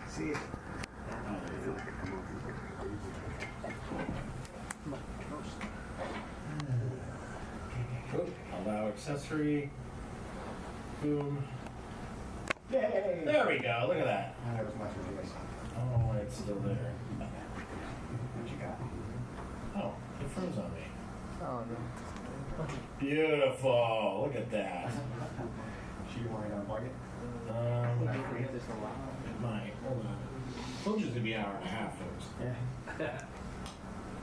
See it. Allow accessory. Boom. Yay! There we go. Look at that. That was much rejoicing. Oh, it's still there. What you got? Oh, it froze on me. Oh no. Beautiful. Look at that. She wanted to unplug it? It might. Hold on. Told you it's gonna be an hour and a half, folks. Yeah.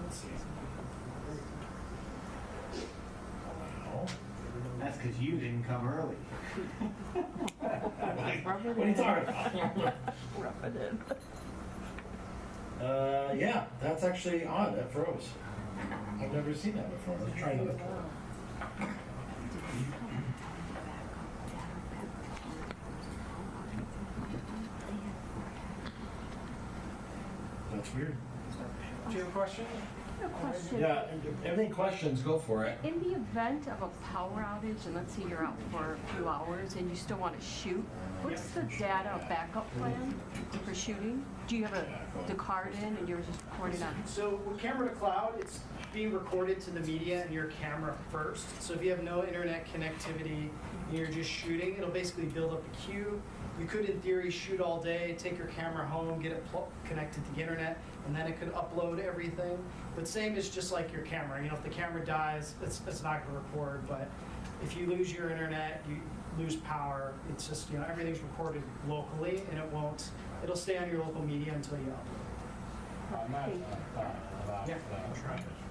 Let's see. Allow. That's because you didn't come early. What are you talking about? I did. Yeah, that's actually odd. That froze. I've never seen that before. Let's try another one. That's weird. Do you have a question? I have a question. Yeah, any questions, go for it. In the event of a power outage, and let's say you're out for a few hours and you still want to shoot, what's the data backup plan for shooting? Do you have the card in and you're just recording on? So with camera to cloud, it's being recorded to the media and your camera first. So if you have no internet connectivity and you're just shooting, it'll basically build up a queue. You could, in theory, shoot all day, take your camera home, get it connected to the internet, and then it could upload everything. But same as just like your camera. You know, if the camera dies, it's not going to record. But if you lose your internet, you lose power. It's just, you know, everything's recorded locally, and it'll stay on your local media until you upload. I'm not about Yeah.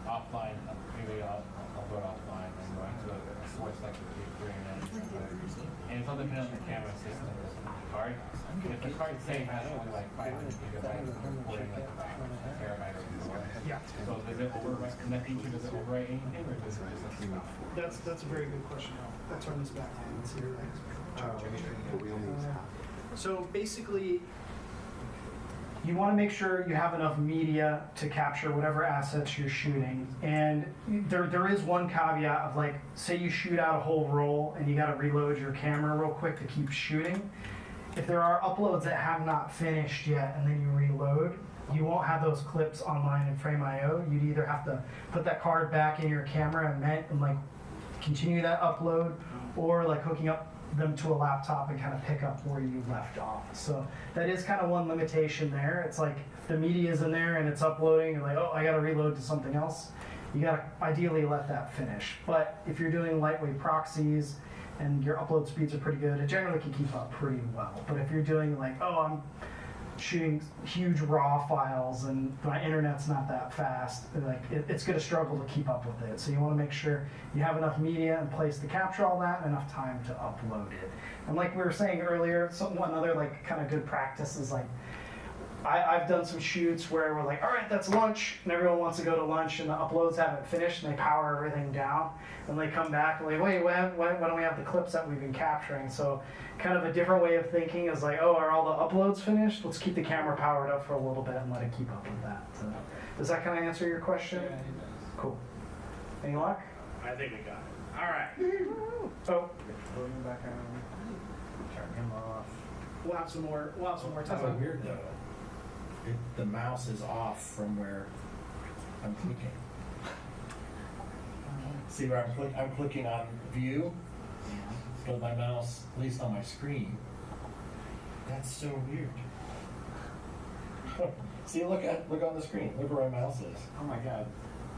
offline. Maybe I'll go offline and go into a source like the big and it's all dependent on the camera system. Card. If the card say has only like 500 gigabytes of recording, like a terabyte or more. Yeah. So does it overwrite? Can that feature does it overwrite anything, or does it just stop? That's a very good question. I'll turn this back on and see your So basically, you want to make sure you have enough media to capture whatever assets you're shooting. And there is one caveat of, like, say you shoot out a whole roll and you got to reload your camera real quick to keep shooting. If there are uploads that have not finished yet and then you reload, you won't have those clips online in Frame.io. You'd either have to put that card back in your camera and like continue that upload, or like hooking up them to a laptop and kind of pick up where you left off. So that is kind of one limitation there. It's like if the media is in there and it's uploading, you're like, oh, I got to reload to something else. You got to ideally let that finish. But if you're doing lightweight proxies and your upload speeds are pretty good, it generally can keep up pretty well. But if you're doing like, oh, I'm shooting huge raw files and my internet's not that fast, like it's going to struggle to keep up with it. So you want to make sure you have enough media in place to capture all that and enough time to upload it. And like we were saying earlier, one other like kind of good practice is like, I've done some shoots where we're like, all right, that's lunch, and everyone wants to go to lunch, and the uploads haven't finished, and they power everything down, and they come back and like, wait, when don't we have the clips that we've been capturing? So kind of a different way of thinking is like, oh, are all the uploads finished? Let's keep the camera powered up for a little bit and let it keep up with that. So, does that kind of answer your question? Yeah, it does. Cool. Any luck? I think we got it. All right. Oh, Put him back on. Turn him off. we'll have some more That's time. weird though. The mouse is off from where I'm clicking. See where I'm clicking on view, but my mouse, at least on my screen, that's so weird. See, look on the screen. Look where my mouse is. Oh my God.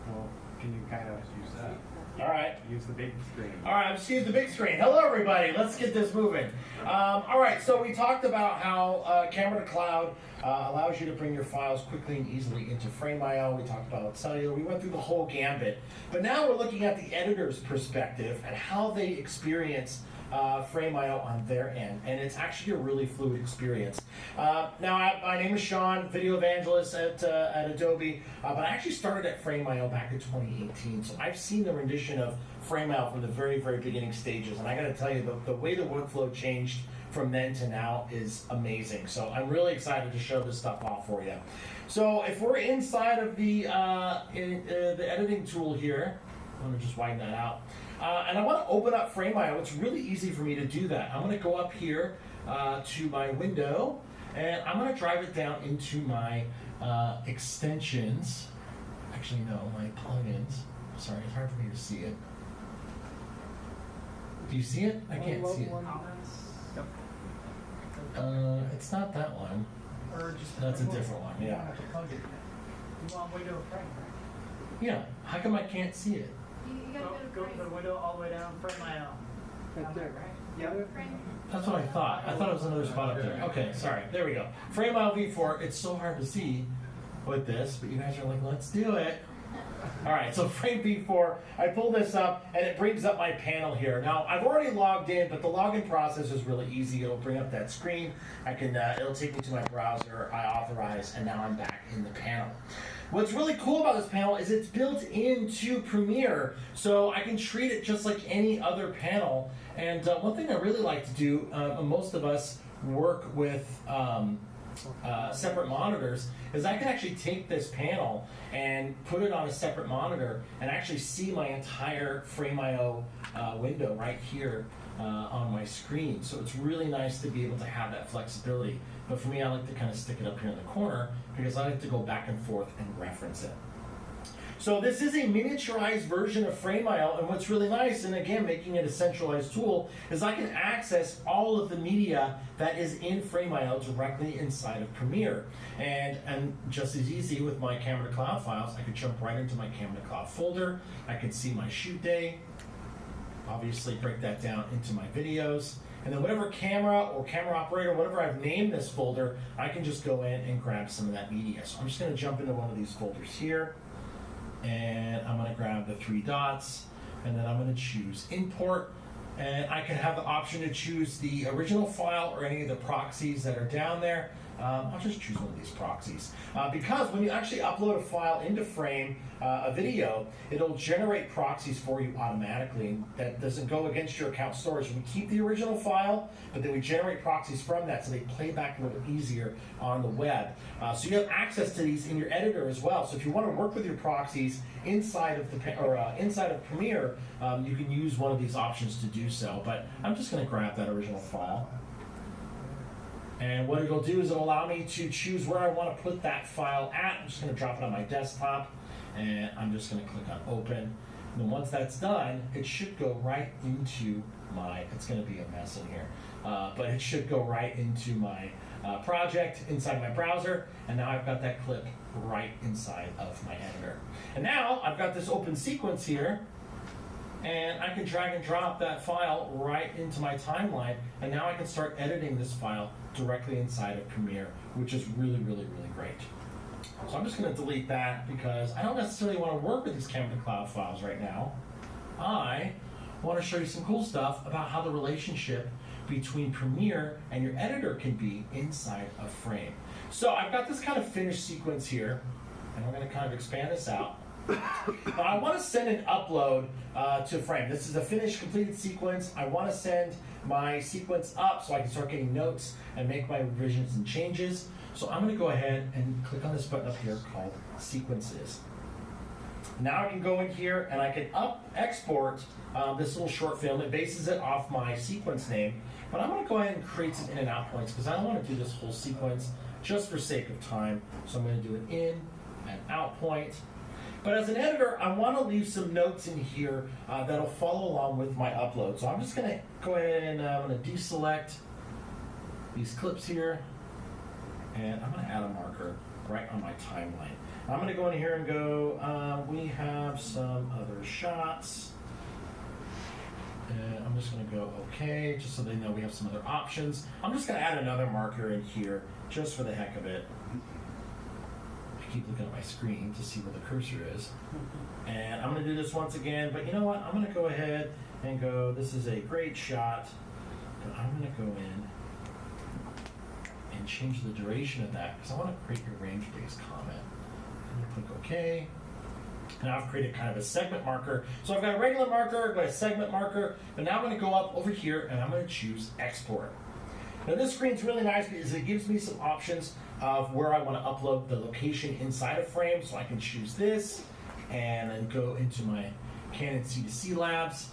Well, can you kind of use that? All right. Use the big screen. All right, let's use the big screen. Hello, everybody. Let's get this moving. All right, so we talked about how Camera to Cloud allows you to bring your files quickly and easily into Frame.io. We talked about cellular. We went through the whole gambit. But now we're looking at the editor's perspective and how they experience Frame.io on their end, and it's actually a really fluid experience. Now, my name is Sean, video evangelist at Adobe, but I actually started at Frame.io back in 2018, so I've seen the rendition of Frame.io from the very, very beginning stages, and I got to tell you, the way the workflow changed from then to now is amazing. So I'm really excited to show this stuff off for you. So if we're inside of the editing tool here, I'm going to just widen that out. And I want to open up Frame.io. It's really easy for me to do that. I'm going to go up here to my window, and I'm going to drive it down into my extensions. Actually, no, my plugins. Sorry, it's hard for me to see it. Do you see it? I can't see it. It's not that one. Or just That's a different one, yeah. You want window frame, right? Yeah, how come I can't see it? You gotta Go to the window all the way down, Frame.io. Right there. Right? Yep. frame. That's what I thought. I thought it was another spot up there. Okay, sorry. There we go. Frame.io V4. It's so hard to see with this, but you guys are like, let's do it. All right, so Frame V4, I pull this up, and it brings up my panel here. Now, I've already logged in, but the login process is really easy. It'll bring up that screen. It'll take me to my browser. I authorize, and now I'm back in the panel. What's really cool about this panel is it's built into Premiere, so I can treat it just like any other panel. And one thing I really like to do, most of us work with separate monitors, is I can actually take this panel and put it on a separate monitor and actually see my entire Frame.io window right here on my screen. So it's really nice to be able to have that flexibility. But for me, I like to kind of stick it up here in the corner because I like to go back and forth and reference it. So this is a miniaturized version of Frame.io, and what's really nice, and again, making it a centralized tool, is I can access all of the media that is in Frame.io directly inside of Premiere. And just as easy with my Camera to Cloud files, I could jump right into my Camera to Cloud folder. I can see my shoot day, obviously break that down into my videos, and then whatever camera or camera operator, whatever I've named this folder, I can just go in and grab some of that media. So I'm just going to jump into one of these folders here. And I'm going to grab the 3 dots, and then I'm going to choose import, and I can have the option to choose the original file or any of the proxies that are down there. I'll just choose one of these proxies because when you actually upload a file into Frame, a video, it'll generate proxies for you automatically. That doesn't go against your account storage. We keep the original file, but then we generate proxies from that so they play back a little easier on the web. So you have access to these in your editor as well. So if you want to work with your proxies inside of inside of Premiere, you can use one of these options to do so. But I'm just going to grab that original file. And what it'll do is it'll allow me to choose where I want to put that file at. I'm just going to drop it on my desktop, and I'm just going to click on open. And then once that's done, it should go right into my, it's going to be a mess in here, but it should go right into my project inside my browser. And now I've got that clip right inside of my editor. And now I've got this open sequence here, and I can drag and drop that file right into my timeline, and now I can start editing this file directly inside of Premiere, which is really, really, really great. So I'm just going to delete that because I don't necessarily want to work with these Camera to Cloud files right now. I want to show you some cool stuff about how the relationship between Premiere and your editor can be inside of Frame. So I've got this kind of finished sequence here, and I'm going to kind of expand this out. Now I want to send an upload to Frame. This is a finished, completed sequence. I want to send my sequence up so I can start getting notes and make my revisions and changes. So I'm going to go ahead and click on this button up here called Sequences. Now I can go in here and I can export this little short film. It bases it off my sequence name, but I'm going to go ahead and create some in and out points because I don't want to do this whole sequence just for sake of time. So I'm going to do an in and out point. But as an editor, I want to leave some notes in here that'll follow along with my upload. So I'm just going to go ahead and I'm going to deselect these clips here, and I'm going to add a marker right on my timeline. I'm going to go in here and go, we have some other shots. And I'm just going to go okay, just so they know we have some other options. I'm just going to add another marker in here just for the heck of it. Keep looking at my screen to see where the cursor is. And I'm going to do this once again, but you know what? I'm going to go ahead and go, this is a great shot, and I'm going to go in and change the duration of that because I want to create your range-based comment. I'm going to click OK. Now I've created kind of a segment marker. So I've got a regular marker, I've got a segment marker, but now I'm going to go up over here and I'm going to choose Export. Now this screen's really nice because it gives me some options of where I want to upload the location inside of frame. So I can choose this and then go into my Canon C2C labs.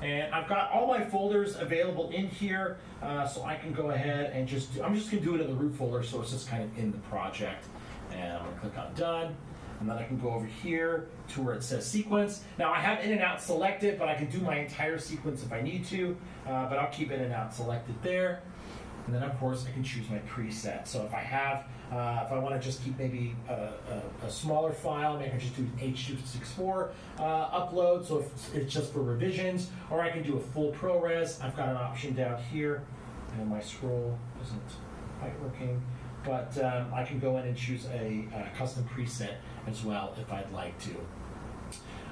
And I've got all my folders available in here, so I can go ahead and I'm just gonna do it in the root folder, so it's just kind of in the project. And I'm gonna click on done. And then I can go over here to where it says sequence. Now I have in and out selected, but I can do my entire sequence if I need to, but I'll keep in and out selected there. And then of course I can choose my preset. So if I have, if I want to just keep maybe a smaller file, maybe I can just do an H.264 upload, so if it's just for revisions, or I can do a full ProRes. I've got an option down here, and my scroll isn't quite working, but I can go in and choose a custom preset as well if I'd like to.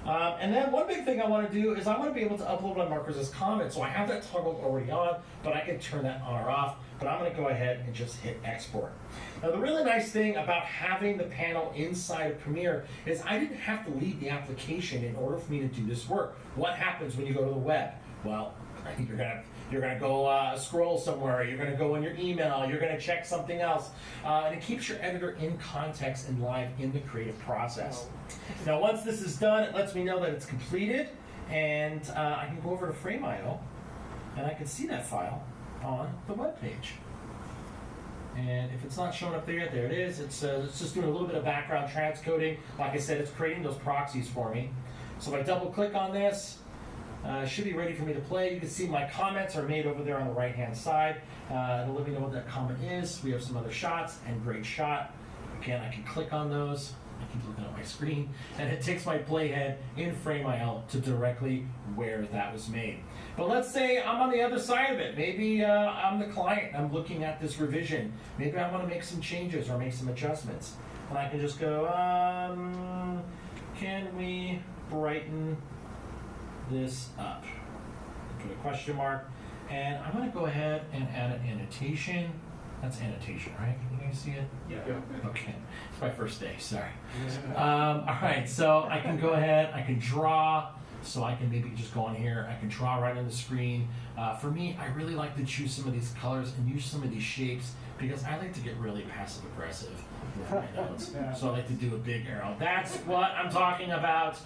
And then one big thing I want to do is I want to be able to upload my markers as comments. So I have that toggled already on, but I can turn that on or off. But I'm going to go ahead and just hit export. Now the really nice thing about having the panel inside of Premiere is I didn't have to leave the application in order for me to do this work. What happens when you go to the web? Well, you're gonna go scroll somewhere, you're gonna go in your email, you're gonna check something else, and it keeps your editor in context and live in the creative process. Now once this is done, it lets me know that it's completed, and I can go over to Frame.io, and I can see that file on the web page. And if it's not showing up there yet, there it is. It's just doing a little bit of background transcoding. Like I said, it's creating those proxies for me. So if I double click on this, it should be ready for me to play. You can see my comments are made over there on the right-hand side. It'll let me know what that comment is. We have some other shots, and great shot. Again, I can click on those. I keep looking at my screen, and it takes my playhead in Frame.io to directly where that was made. But let's say I'm on the other side of it. Maybe I'm the client. I'm looking at this revision. Maybe I want to make some changes or make some adjustments. And I can just go, can we brighten this up? Put a question mark, and I'm going to go ahead and add an annotation. That's annotation, right? Can you guys see it? Yeah. Okay, it's my first day, sorry. All right, so I can go ahead, I can draw, so I can maybe just go on here, I can draw right on the screen. For me, I really like to choose some of these colors and use some of these shapes because I like to get really passive aggressive with my notes. So I like to do a big arrow. That's what I'm talking about.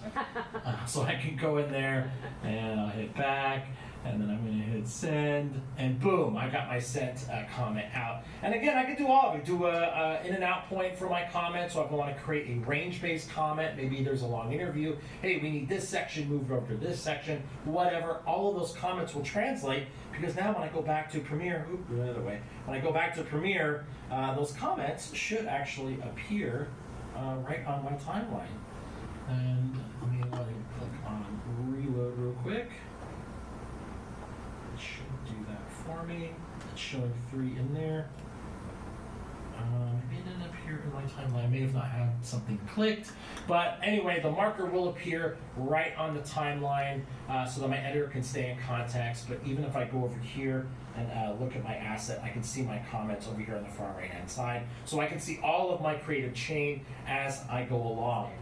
So I can go in there and I'll hit back, and then I'm going to hit send, and boom, I got my sent comment out. And again, I can do all of it. Do a in and out point for my comment. So if I want to create a range-based comment, maybe there's a long interview. Hey, we need this section moved over to this section, whatever. All of those comments will translate because now when I go back to Premiere, the other way. When I go back to Premiere, those comments should actually appear right on my timeline. And let me go ahead and click on reload real quick. Should do that for me. It's showing 3 in there. Maybe it didn't appear in my timeline. I may have not had something clicked. But anyway, the marker will appear right on the timeline so that my editor can stay in context. But even if I go over here and look at my asset, I can see my comments over here on the far right-hand side. So I can see all of my creative chain as I go along.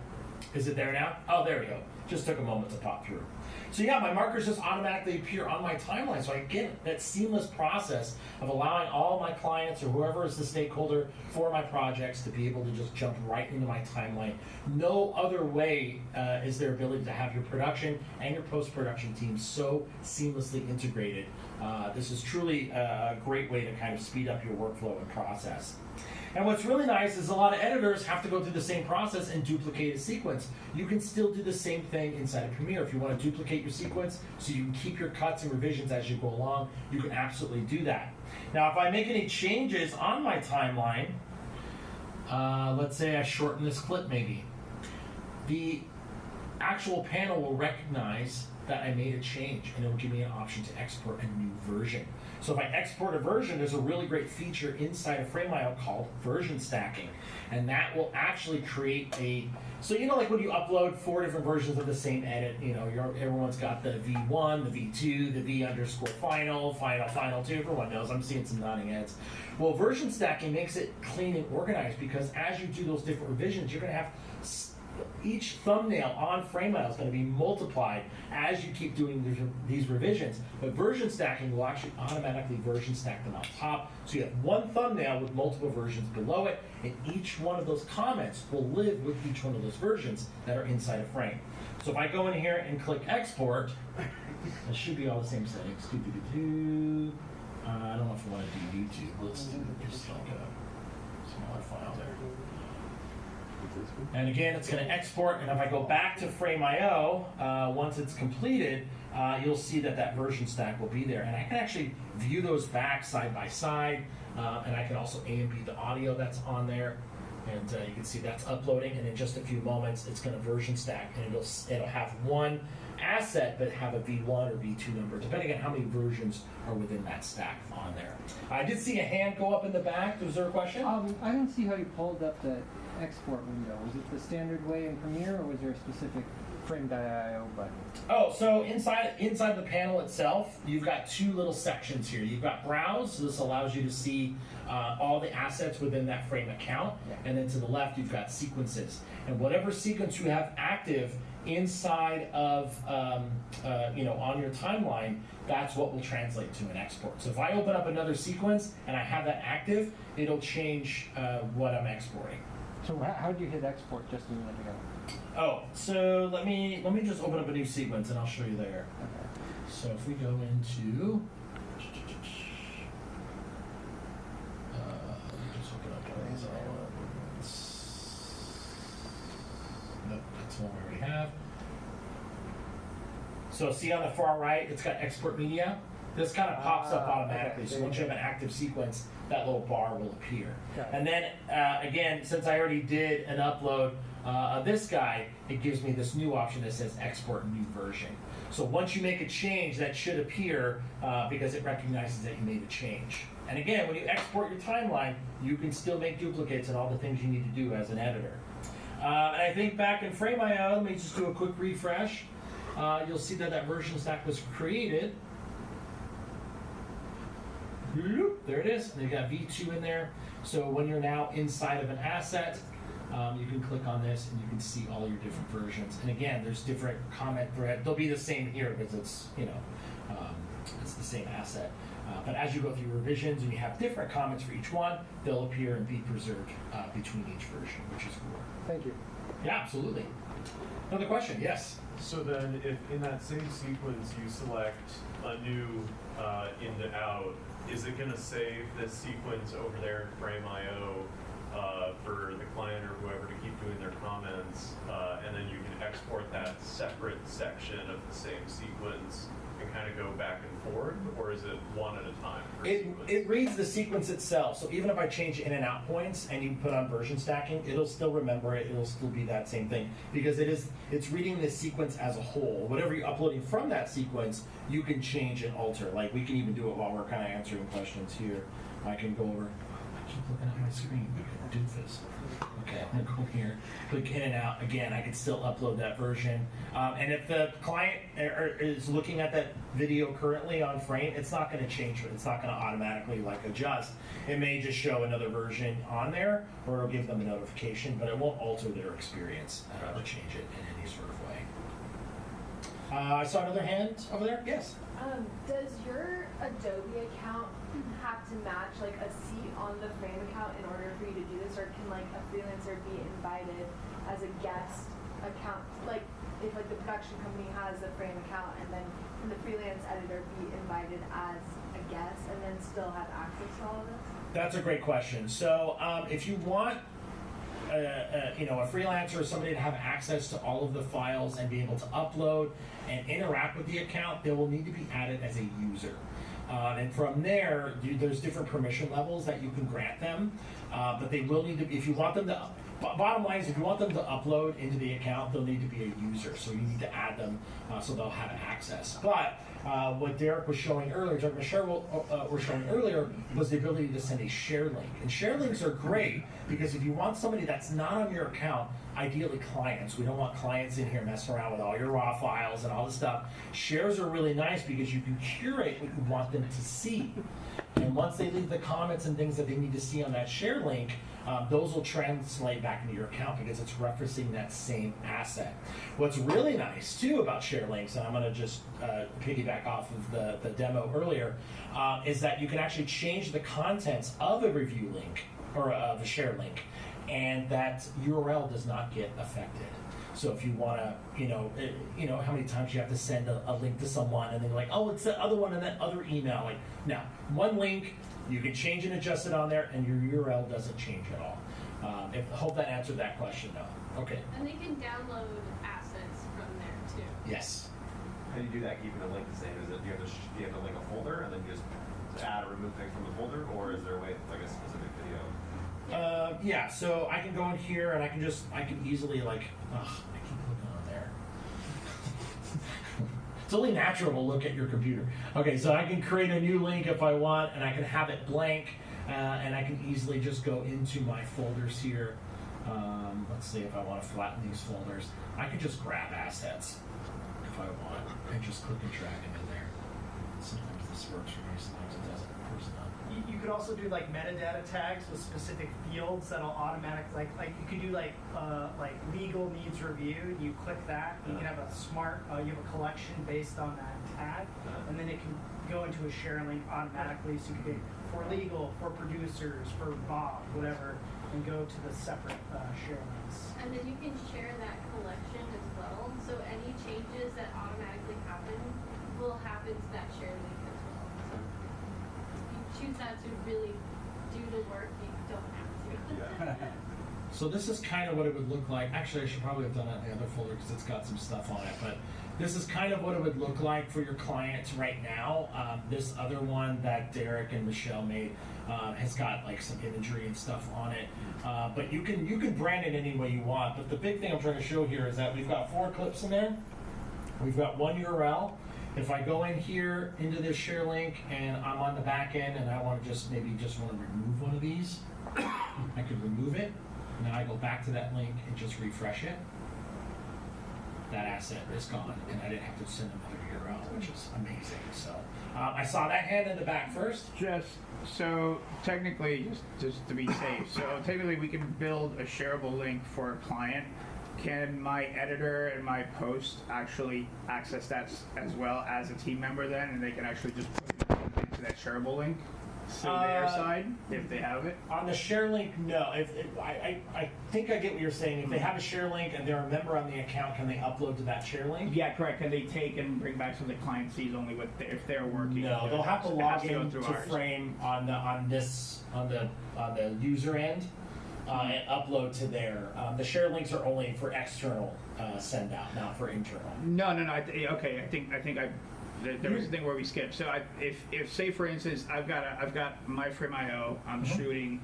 Is it there now? Oh, there we go. Just took a moment to pop through. So yeah, my markers just automatically appear on my timeline. So I get that seamless process of allowing all my clients or whoever is the stakeholder for my projects to be able to just jump right into my timeline. No other way is there ability to have your production and your post-production team so seamlessly integrated. This is truly a great way to kind of speed up your workflow and process. And what's really nice is a lot of editors have to go through the same process and duplicate a sequence. You can still do the same thing inside of Premiere. If you want to duplicate your sequence so you can keep your cuts and revisions as you go along, you can absolutely do that. Now, if I make any changes on my timeline, let's say I shorten this clip maybe, the actual panel will recognize that I made a change, and it will give me an option to export a new version. So if I export a version, there's a really great feature inside of Frame.io called version stacking, and that will actually create a, so you know, like when you upload 4 different versions of the same edit, you know, everyone's got the V1, the V2, the V_final, final 2, everyone knows, I'm seeing some nodding heads. Well, version stacking makes it clean and organized because as you do those different revisions, you're gonna have each thumbnail on FrameIO is going to be multiplied as you keep doing these revisions. But version stacking will actually automatically version stack them on top. So you have one thumbnail with multiple versions below it, and each one of those comments will live with each one of those versions that are inside a frame. So if I go in here and click export, it should be all the same settings. I don't know if I want to do YouTube. Let's do just like a smaller file there. And again, it's going to export, and if I go back to FrameIO, once it's completed, you'll see that that version stack will be there. And I can actually view those back side by side, and I can also A and B the audio that's on there. And you can see that's uploading, and in just a few moments, it's going to version stack, and it'll have one asset, but have a V1 or V2 number, depending on how many versions are within that stack on there. I did see a hand go up in the back. Was there a question? I don't see how you pulled up the export window. Was it the standard way in Premiere, or was there a specific frame.io button? Oh, so inside the panel itself, you've got two little sections here. You've got Browse, so this allows you to see all the assets within that frame account, and then to the left, you've got Sequences. And whatever sequence you have active inside of, on your timeline, that's what will translate to an export. So if I open up another sequence and I have that active, it'll change what I'm exporting. So how do you hit export just a minute ago? Oh, so let me just open up a new sequence and I'll show you there. Okay. So if we go into, let me just open up one of these all at once. Nope, that's the one we already have. So see on the far right, it's got export media. This kind of pops up automatically. Okay. So once you have an active sequence, that little bar will appear. Got it. And then again, since I already did an upload of this guy, it gives me this new option that says export new version. So once you make a change, that should appear because it recognizes that you made a change. And again, when you export your timeline, you can still make duplicates and all the things you need to do as an editor. And I think back in FrameIO, let me just do a quick refresh. You'll see that that version stack was created. There it is. And you got V2 in there. So when you're now inside of an asset, you can click on this and you can see all your different versions. And again, there's different comment thread. They'll be the same here because it's it's the same asset. But as you go through revisions and you have different comments for each one, they'll appear and be preserved between each version, which is cool. Thank you. Yeah, absolutely. Another question? Yes. So then, if in that same sequence you select a new in to out, is it going to save this sequence over there in FrameIO for the client or whoever to keep doing their comments, and then you can export that separate section of the same sequence and kind of go back and forth, or is it one at a time? It reads the sequence itself, so even if I change in and out points and you put on version stacking, it'll still remember it, it'll still be that same thing, because it's reading the sequence as a whole. Whatever you're uploading from that sequence, you can change and alter. Like, we can even do it while we're kind of answering questions here. I can go over, I keep looking at my screen, like a doofus. Okay, I'm gonna go here, click in and out. Again, I can still upload that version. And if the client is looking at that video currently on Frame, it's not gonna change it. It's not gonna automatically like adjust. It may just show another version on there, or it'll give them a notification, but it won't alter their experience or change it in any sort of way. I saw another hand over there. Yes. Does your Adobe account have to match like a seat on the Frame account in order for you to do this, or can like a freelancer be invited as a guest account? Like if like the production company has the Frame account, and then can the freelance editor be invited as a guest and then still have access to all of this? That's a great question. So if you want a freelancer or somebody to have access to all of the files and be able to upload and interact with the account, they will need to be added as a user. And from there, there's different permission levels that you can grant them, but they will need to, if you want them to, bottom line is if you want them to upload into the account, they'll need to be a user, so you need to add them so they'll have access. But what Derek was showing earlier, Derek and Michelle were showing earlier, was the ability to send a share link. And share links are great because if you want somebody that's not on your account, ideally clients, we don't want clients in here messing around with all your raw files and all this stuff. Shares are really nice because you can curate what you want them to see. And once they leave the comments and things that they need to see on that share link, those will translate back into your account because it's referencing that same asset. What's really nice too about share links, and I'm going to just piggyback off of the demo earlier, is that you can actually change the contents of a review link or of a share link, and that URL does not get affected. So if you want to, you know how many times you have to send a link to someone and then like, oh, it's the other one in that other email. Like, no, one link, you can change and adjust it on there, and your URL doesn't change at all. I hope that answered that question, though. Okay. And they can download assets from there too. Yes. How do you do that, keeping the link the same? Is it do you have to link a folder and then just add or remove things from the folder, or is there a way, like a specific video? Yeah, so I can go in here and I can easily like, I keep clicking on there. It's only natural to look at your computer. Okay, so I can create a new link if I want, and I can have it blank, and I can easily just go into my folders here. Let's see if I want to flatten these folders. I can just grab assets if I want and just click and drag them in there. Sometimes this works for me, sometimes it doesn't. Of course not. You could also do like metadata tags with specific fields that'll automatically like you could do like legal needs reviewed. You click that, you can have a you have a collection based on that tag, and then it can go into a share link automatically. So you can get for legal, for producers, for Bob, whatever, and go to the separate share links. And then you can share that collection as well. So any changes that automatically happen will happen to that share link as well. So if you choose that to really do the work, you don't have to. So this is kind of what it would look like. Actually, I should probably have done it in the other folder because it's got some stuff on it. But this is kind of what it would look like for your clients right now. This other one that Derek and Michelle made has got like some imagery and stuff on it. But you can brand it any way you want. But the big thing I'm trying to show here is that we've got 4 clips in there. We've got one URL. If I go in here into this share link and I'm on the back end and I want to just want to remove one of these, I could remove it. And then I go back to that link and just refresh it. That asset is gone, and I didn't have to send another URL, which is amazing. So I saw that hand in the back first. So technically, just to be safe, so technically we can build a shareable link for a client. Can my editor and my post actually access that as well as a team member then, and they can actually just put it into that shareable link? So their side, if they have it? On the share link, no. I think I get what you're saying. If they have a share link and they're a member on the account, can they upload to that share link? Yeah, correct. Can they take and bring back so the client sees only what if they're working? No, they'll have to log in to ours. Frame on the user end and upload to their. The share links are only for external send out, not for internal. No. Okay, I think there was a thing where we skipped. So if say for instance I've got my Frame.io, I'm shooting,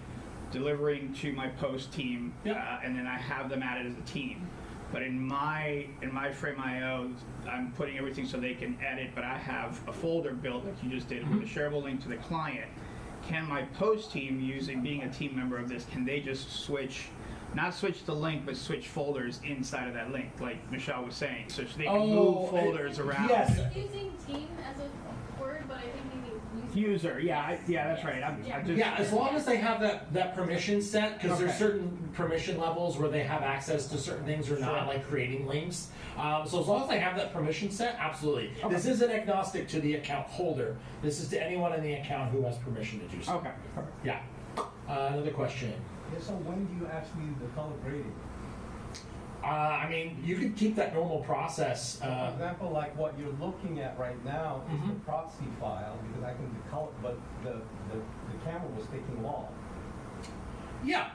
delivering to my post team, and then I have them added as a team. But in my Frame.io, I'm putting everything so they can edit. But I have a folder built like you just did with a shareable link to the client. Can my post team, being a team member of this, can they just not switch the link, but switch folders inside of that link, like Michelle was saying, so they can move folders around. Yes. I'm using team as a word, but I think you mean User, that's right. As long as they have that permission set, because there's certain permission levels where they have access to certain things or not, like creating links. So as long as they have that permission set, absolutely. Okay. This isn't agnostic to the account holder. This is to anyone in the account who has permission to do so. Okay. Yeah. Another question. Yeah, so when do you actually do the color grading? I mean, you could keep that normal process. For example, like what you're looking at right now is the proxy file, because I can color, but the camera was taking long. Yeah.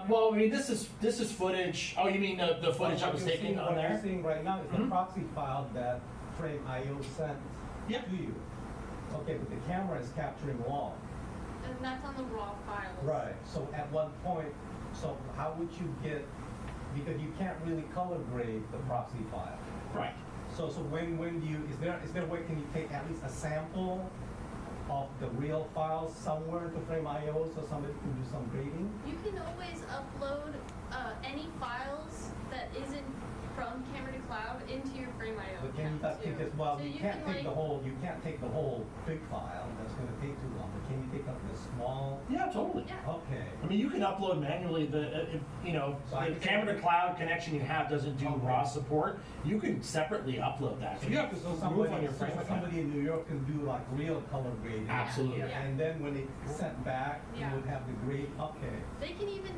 Well, I mean, this is footage. Oh, you mean the footage I was taking on there? What you're seeing right now is the proxy file that Frame.io sent to you. Okay, but the camera is capturing long. and that's on the raw files. Right. So at one point, so how would you get, because you can't really color grade the proxy file. Right. So when do you, is there a way, can you take at least a sample of the real files somewhere to Frame.io so somebody can do some grading? You can always upload any files that isn't from Camera to Cloud into your Frame.io. But But can you not take this, well, So you you can't can, take the like- whole, you can't take the whole big file, that's gonna take too long, but can you take up the small? Yeah, totally. Yeah. Okay. I mean, you can upload manually. If So I the can- camera to cloud connection you have doesn't do Okay. raw support, you can separately upload that. If you have to So move somebody, on your so frame account. somebody in New York can do like real color grading. Absolutely. Yeah. And then when it's sent back, you Yeah. would have the grade, okay. They can even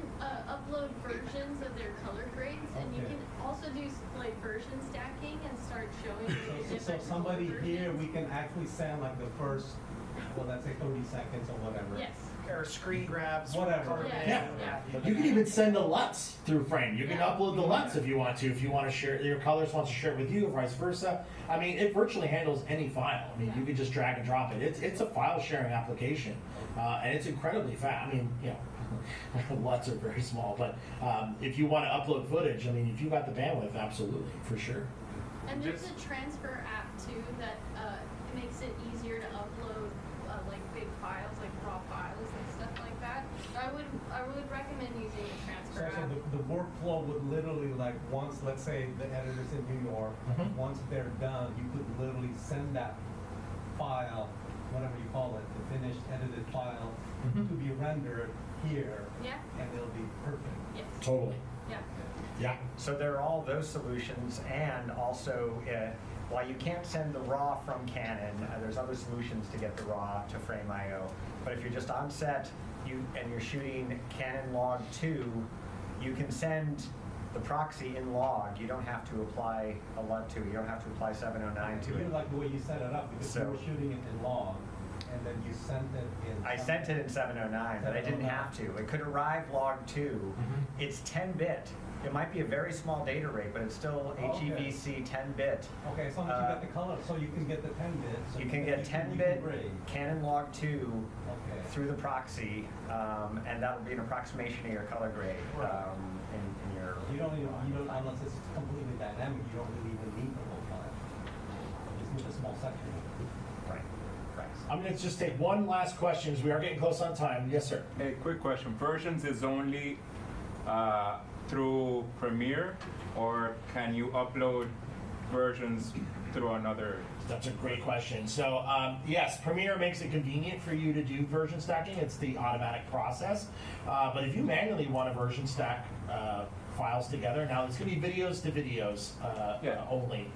upload versions of their color grades, and you Okay. can also do like version stacking and start showing you So different somebody color here, versions. we can actually send like the first, well, let's say 30 seconds or whatever. Yes. Or screen grabs. Whatever. color Yeah. grading. You can even send the LUTs through Frame. You can Yeah. upload the LUTs if you want to. If you want to share, your colors wants to share it with you, or vice versa. I mean, it virtually handles any file. I mean, you can just drag and drop it. It's a file sharing application, and it's incredibly fast. I mean, you know, LUTs are very small, but if you want to upload footage, I mean, if you got the bandwidth, absolutely, for sure. And there's a transfer app too that makes it easier to upload like big files, like raw files and stuff like that. I would recommend using the So, transfer app. the workflow would literally like once, let's say the editor's in New York, Mhm. once they're done, you could literally send that file, whatever you call it, the finished edited file, Mhm. to be rendered here, Yeah. and it'll be perfect. Yes. Totally. Yeah. Yeah. So there are all those solutions, and also, while you can't send the RAW from Canon, there's other solutions to get the RAW to Frame.io. But if you're just on set, and you're shooting Canon Log 2, you can send the proxy in log. You don't have to apply a LUT to it. You don't have to apply 709 to You it. like the way you set it up, because you So- were shooting it in log, and then you sent it in. I sent it in 709, but I didn't have to. It could arrive log 2. It's 10-bit. It might be a very small data rate, but it's still Okay. HEVC 10-bit. Okay, as long as you got the color, so you can get the 10 bit. So You can get you 10-bit grade. Canon Log 2 Okay. through the proxy, and that will be an approximation of your color grade in your. You don't, unless it's completely dynamic, you don't really even need the whole file. You just need a small section. Right. Right. I'm going to just take one last question as we are getting close on time. Yes, sir. A quick question. Versions is only through Premiere, or can you upload versions through another? That's a great question. So yes, Premiere makes it convenient for you to do version stacking. It's the automatic process. But if you manually want to version stack files together, now it's going to be videos to videos only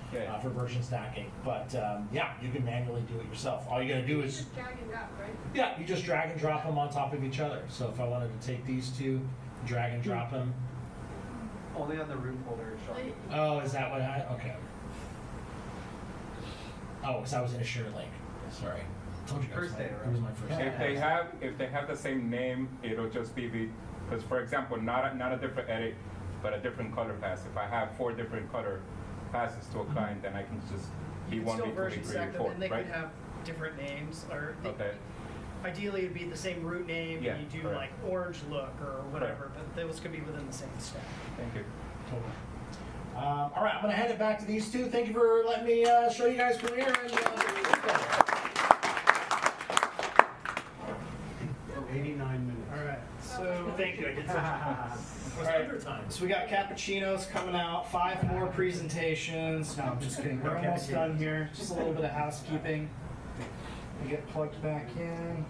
for version stacking. But yeah, you can manually do it yourself. All you got to do is Just drag and drop, right? yeah, you just drag and drop them on top of each other. So if I wanted to take these two, drag and drop them. Only on the root folder, Sean. Oh, is that what I? Okay. Oh, because I was in a shared link. Sorry. Told you guys. First day, It right? was my first day. If they have the same name, it'll just be because for example, not a different edit, but a different color pass. If I have 4 different color passes to a client, then I can just be You can 1, still B2, version B3, stack them, B4, and they right? could have different names, or Okay. ideally it'd be the same root name, Yeah, and you do correct. like orange look or whatever, but those could be within the same stack. Thank you. Totally. All right, I'm going to hand it back to these two. Thank you for letting me show you guys Premiere and 89 minutes. All right, so thank you. I did such a All right, so we got cappuccinos coming out, 5 more presentations. No, I'm just kidding. We're almost done here. Just a little bit of housekeeping. We get plugged back in.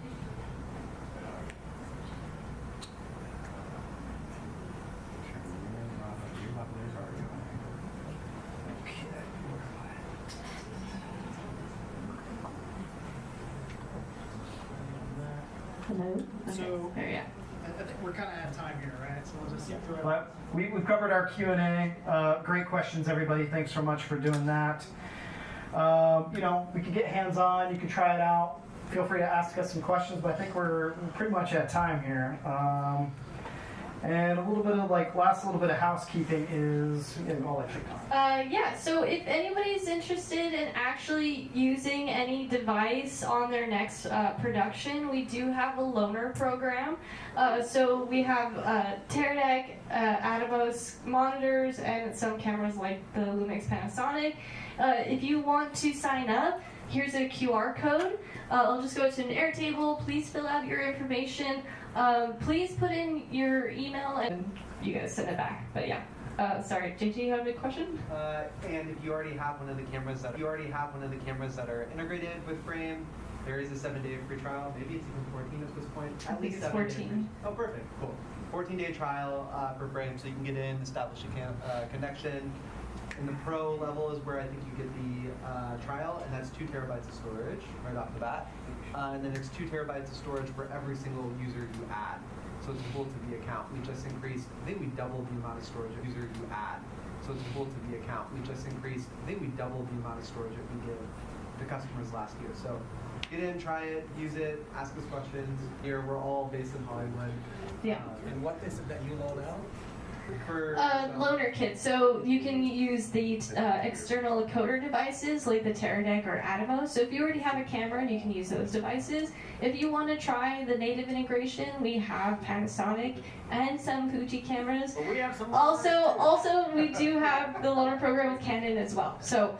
Hello? So There, yeah. I think we're kind of out of time here, right? So we'll just but we've covered our Q&A. Great questions, everybody. Thanks so much for doing that. You know, we can get hands-on. You can try it out. Feel free to ask us some questions, but I think we're pretty much at time here. And a little bit of last little bit of housekeeping is, I'll let you talk. Yeah, so if anybody's interested in actually using any device on their next production, we do have a loaner program. So we have Teradek, Atomos monitors, and some cameras like the Lumix Panasonic. If you want to sign up, here's a QR code. I'll just go to an Airtable. Please fill out your information. Please put in your email and you guys send it back. But yeah, Sorry, JT, you have a question? And if you already have one of the cameras that are integrated with Frame, there is a 7-day free trial. Maybe it's even 14 at this point. I think it's 14. Oh, perfect. Cool. 14-day trial for Frame, so you can get in, establish a connection. In the Pro level is where I think you get the trial, and that's 2 terabytes of storage right off the bat. And then there's 2 terabytes of storage for every single user you add. So it's equal to the account. We just increased, I think we doubled the amount of storage of user you add. So it's equal to the account. We just increased, I think we doubled the amount of storage that we give the customers last year. So get in, try it, use it, ask us questions. Here, we're all based in Hollywood. Yeah. And what is it that you load out? For loaner kit. So you can use the external encoder devices like the Teradek or Adobe. So if you already have a camera, you can use those devices. If you want to try the native integration, we have Panasonic and some Fuji cameras. But we have some Also, we do have the loaner program with Canon as well. So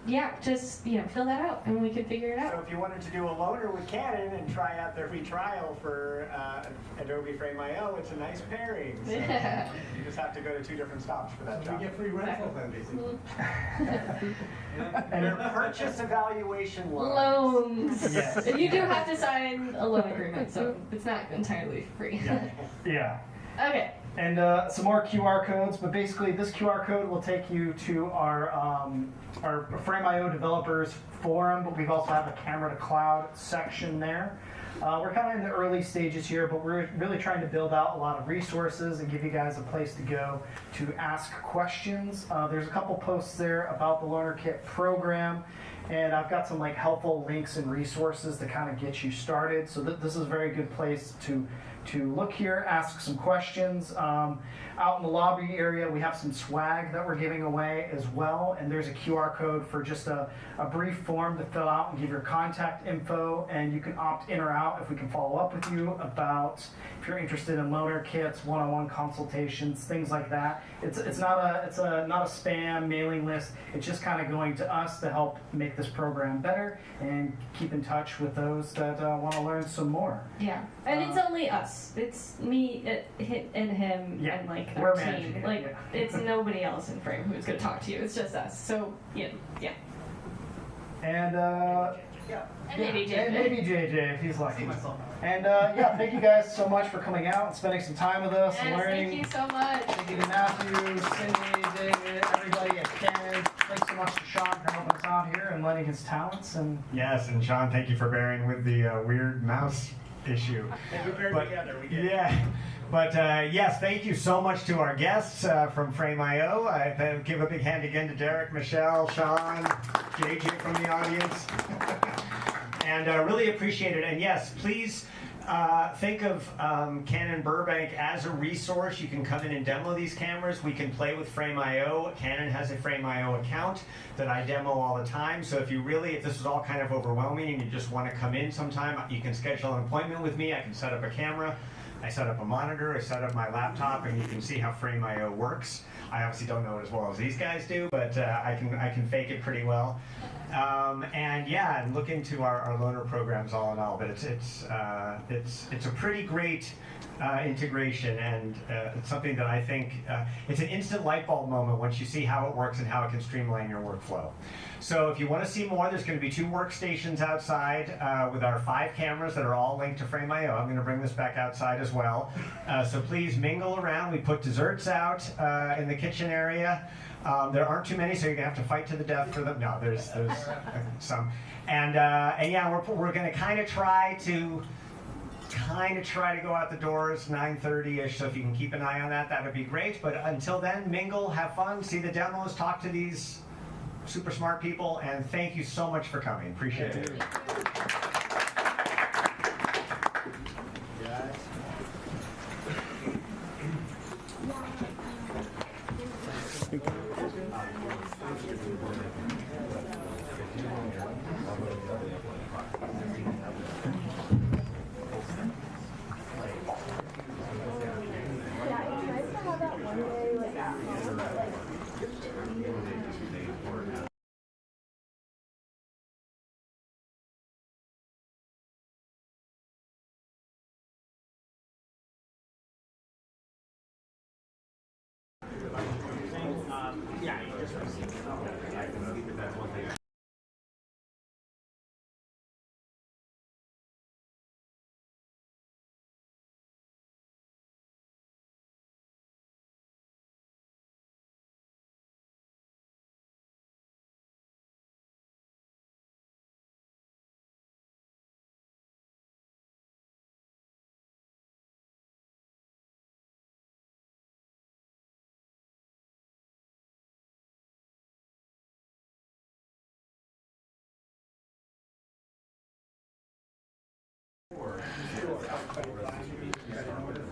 yeah, just fill that out and we can figure it out. So if you wanted to do a loaner with Canon and try out their free trial for Adobe Frame.io, it's a nice pairing. So you just have to go to 2 different stops for that job. You get free rental then, basically. And your purchase evaluation loans. Yes. You do have to sign a loan agreement, so it's not entirely free. Yeah. Okay. And some more QR codes, but basically this QR code will take you to our Frame.io developers forum, but we've also have a camera to cloud section there. We're kind of in the early stages here, but we're really trying to build out a lot of resources and give you guys a place to go to ask questions. There's a couple posts there about the Loaner Kit program, and I've got some helpful links and resources to kind of get you started. So this is a very good place to look here, ask some questions. Out in the lobby area, we have some swag that we're giving away as well, and there's a QR code for just a brief form to fill out and give your contact info, and you can opt in or out if we can follow up with you about if you're interested in loaner kits, one-on-one consultations, things like that. It's not a spam mailing list. It's just kind of going to us to help make this program better and keep in touch with those that want to learn some more. Yeah, and it's only us. It's me and him and we're our managing team. it, It's nobody else in Frame who's going to talk to you. It's just us. So yeah. And And maybe JJ. And maybe JJ if he's lucky. And yeah, thank you guys so much for coming out and spending some time with us and Yes, learning. thank you so much. Thank you to Matthew, Cindy, David, everybody at Canon. Thanks so much to Sean for helping us out here and lending his talents. And Yes, and Sean, thank you for bearing with the weird mouse issue. we bear together. We did. Yeah. But yes, thank you so much to our guests from Frame.io. I give a big hand again to Derek, Michelle, Sean, JJ from the audience. And really appreciate it. And yes, please think of Canon Burbank as a resource. You can come in and demo these cameras. We can play with Frame.io. Canon has a Frame.io account that I demo all the time. So if this is all kind of overwhelming and you just want to come in sometime, you can schedule an appointment with me. I can set up a camera. I set up a monitor, I set up my laptop, and you can see how Frame.io works. I obviously don't know it as well as these guys do, but I can fake it pretty well. And yeah, and look into our loaner programs all in all. But it's a pretty great integration, and it's something that I think it's an instant light bulb moment once you see how it works and how it can streamline your workflow. So if you want to see more, there's going to be 2 workstations outside with our 5 cameras that are all linked to Frame.io. I'm going to bring this back outside as well. So please mingle around. We put desserts out in the kitchen area. There aren't too many, so you're going to have to fight to the death for them. No, there's some. And yeah, we're going to kind of try to go out the doors 9:30ish, so if you can keep an eye on that, that would be great. But until then, mingle, have fun, see the demos, talk to these super smart people, and thank you so much for coming. Appreciate it.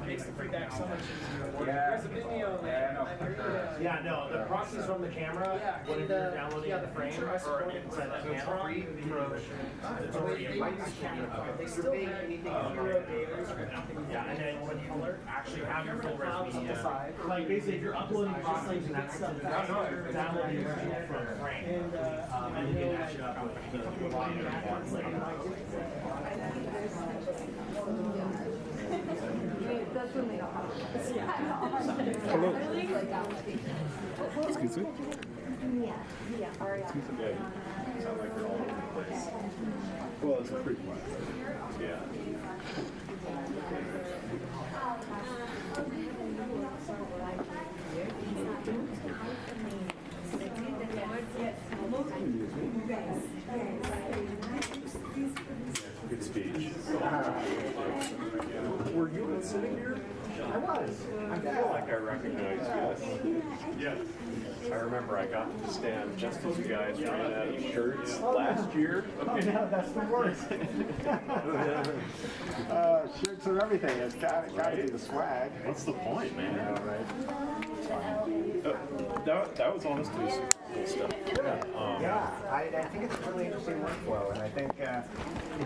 Makes the feedback so much easier. Yeah. There's a video Yeah, I know. Yeah, no, the proxies from the camera, when you're downloading the frame or inside that camera, it's already a They still have anything Yeah, and then when you actually have your full res media, like basically if you're uploading proxies and that's stuff, you're downloading the original from the frame. And you can match it up with the volume ones later. That's when they don't have. Hello. Excuse me? Yeah, Ariana. Sound like we're all over the place. Well, it's a pretty one. Yeah. Good speech. Were you sitting here? I was. I feel like I recognize you. Yes. I remember I got to stand just as you guys ran out of shirts last year. Oh, no, that's the worst. Shirts are everything. It's gotta be the swag. What's the point, man? Yeah, right. That was honestly some cool stuff. Yeah, I think it's a really interesting workflow, and I think it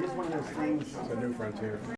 is one of those things. It's a new frontier.